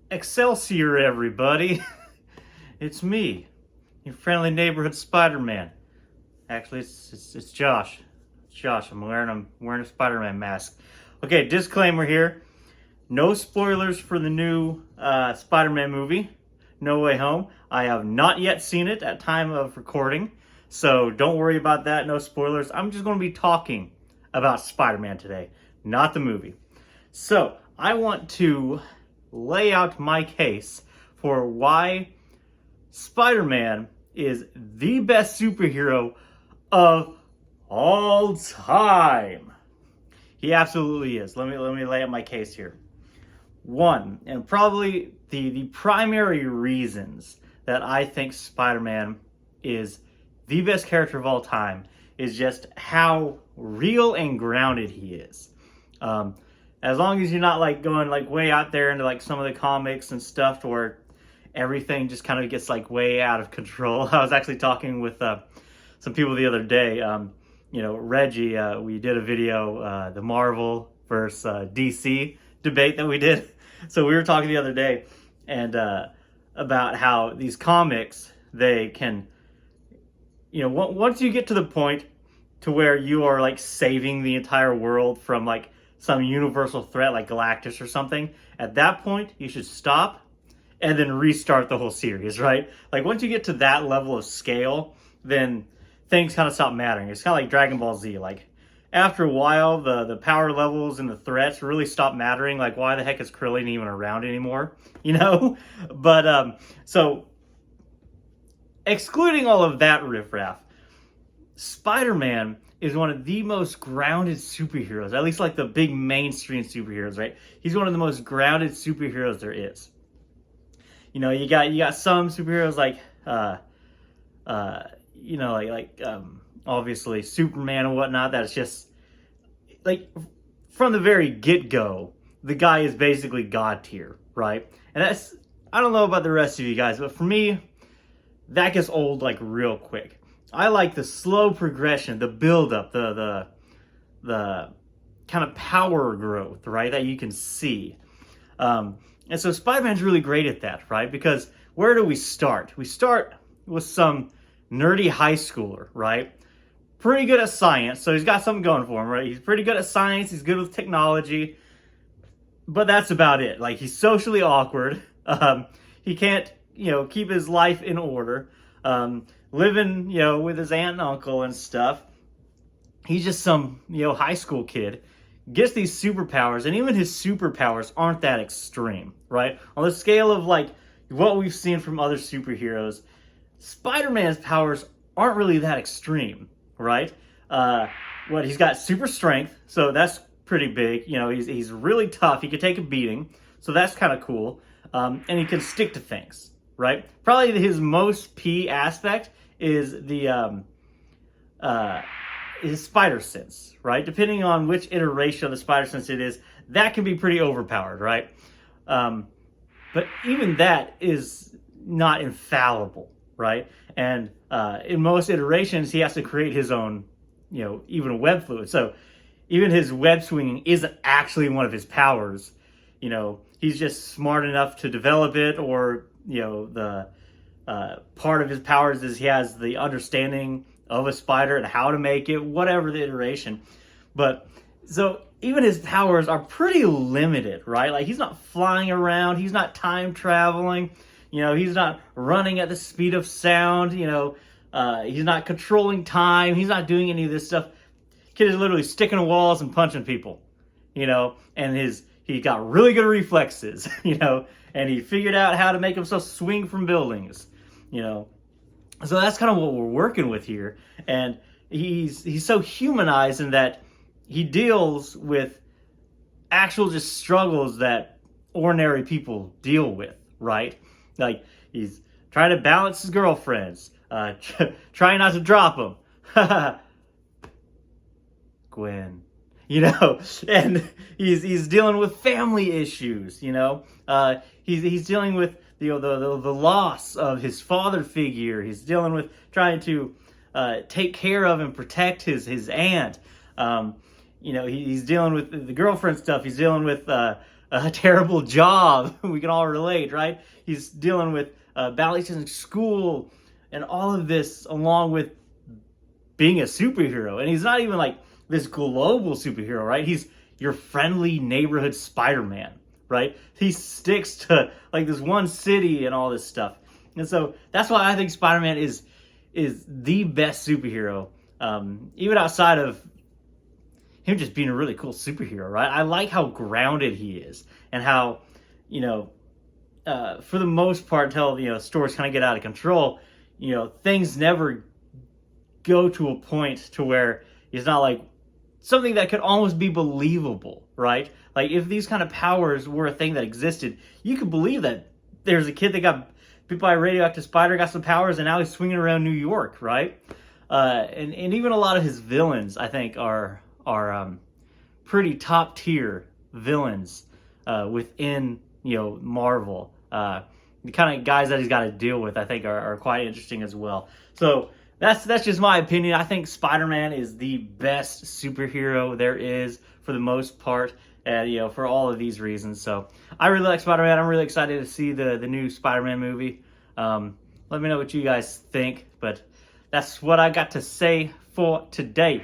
Excelsior, everybody! It's me, your friendly neighborhood Spider-Man. Actually, it's Josh. It's Josh. I'm wearing a Spider-Man mask. Okay, disclaimer here: no spoilers for the new Spider-Man movie, No Way Home. I have not yet seen it at time of recording, so don't worry about that. No spoilers. I'm just going to be talking about Spider-Man today, not the movie. So I want to lay out my case for why Spider-Man is the best superhero of all time. He absolutely is. Let me lay out my case here. One, and probably the primary reasons that I think Spider-Man is the best character of all time is just how real and grounded he is. As long as you're not like going like way out there into like some of the comics and stuff where everything just kind of gets like way out of control. I was actually talking with some people the other day. Reggie, we did a video, the Marvel versus DC debate that we did. So we were talking the other day and about how these comics, they can, once you get to the point to where you are like saving the entire world from like some universal threat like Galactus or something, at that point you should stop and then restart the whole series, right? Like once you get to that level of scale, then things kind of stop mattering. It's kind of like Dragon Ball Z. Like after a while, the power levels and the threats really stop mattering. Like why the heck is Krillin even around anymore? But so excluding all of that riffraff, Spider-Man is one of the most grounded superheroes, at least like the big mainstream superheroes, right? He's one of the most grounded superheroes there is. You got some superheroes like obviously Superman and whatnot, that's just like from the very get-go, the guy is basically God tier, right? And that's, I don't know about the rest of you guys, but for me, that gets old like real quick. I like the slow progression, the build-up, the kind of power growth, right, that you can see. And so Spider-Man's really great at that, right? Because where do we start? We start with some nerdy high schooler, right? Pretty good at science, so he's got something going for him, right? He's pretty good at science, he's good with technology, but that's about it. Like, he's socially awkward. He can't, keep his life in order. Living, with his aunt and uncle and stuff. He's just some, high school kid. Gets these superpowers, and even his superpowers aren't that extreme, right? On the scale of, like, what we've seen from other superheroes, Spider-Man's powers aren't really that extreme, right? He's got super strength, so that's pretty big. He's really tough. He can take a beating, so that's kind of cool. And he can stick to things, right? Probably his most P aspect is the his spider sense, right? Depending on which iteration of the spider sense it is, that can be pretty overpowered, right? But even that is not infallible, right? And in most iterations, he has to create his own, even web fluid. So even his web swinging isn't actually one of his powers. He's just smart enough to develop it, or, the part of his powers is he has the understanding of a spider and how to make it, whatever the iteration. But so even his powers are pretty limited, right? Like he's not flying around, he's not time traveling, he's not running at the speed of sound, he's not controlling time, he's not doing any of this stuff. Kid is literally sticking to walls and punching people, and he got really good reflexes, and he figured out how to make himself swing from buildings, So that's kind of what we're working with here. And he's so humanized in that he deals with actual just struggles that ordinary people deal with, right? Like he's trying to balance his girlfriends, trying not to drop them. Gwen. And he's dealing with family issues, he's dealing with the loss of his father figure. He's dealing with trying to take care of and protect his aunt. He's dealing with the girlfriend stuff. He's dealing with a terrible job. We can all relate, right? He's dealing with balances in school and all of this, along with being a superhero. And he's not even like this global superhero, right? He's your friendly neighborhood Spider-Man, right? He sticks to like this one city and all this stuff. And so that's why I think Spider-Man is the best superhero, even outside of him just being a really cool superhero, right? I like how grounded he is, and how, you know, for the most part, until, you know, stories kind of get out of control, you know, things never go to a point to where it's not like something that could almost be believable, right? Like if these kind of powers were a thing that existed, you could believe that there's a kid that got bit by a radioactive spider, got some powers, and now he's swinging around New York, right? And even a lot of his villains, I think, are pretty top tier villains within, you know, Marvel. The kind of guys that he's got to deal with, I think, are quite interesting as well. So that's just my opinion. I think Spider-Man is the best superhero there is for the most part, you know, for all of these reasons. So I really like Spider-Man. I'm really excited to see the new Spider-Man movie. Let me know what you guys think, but that's what I got to say for today.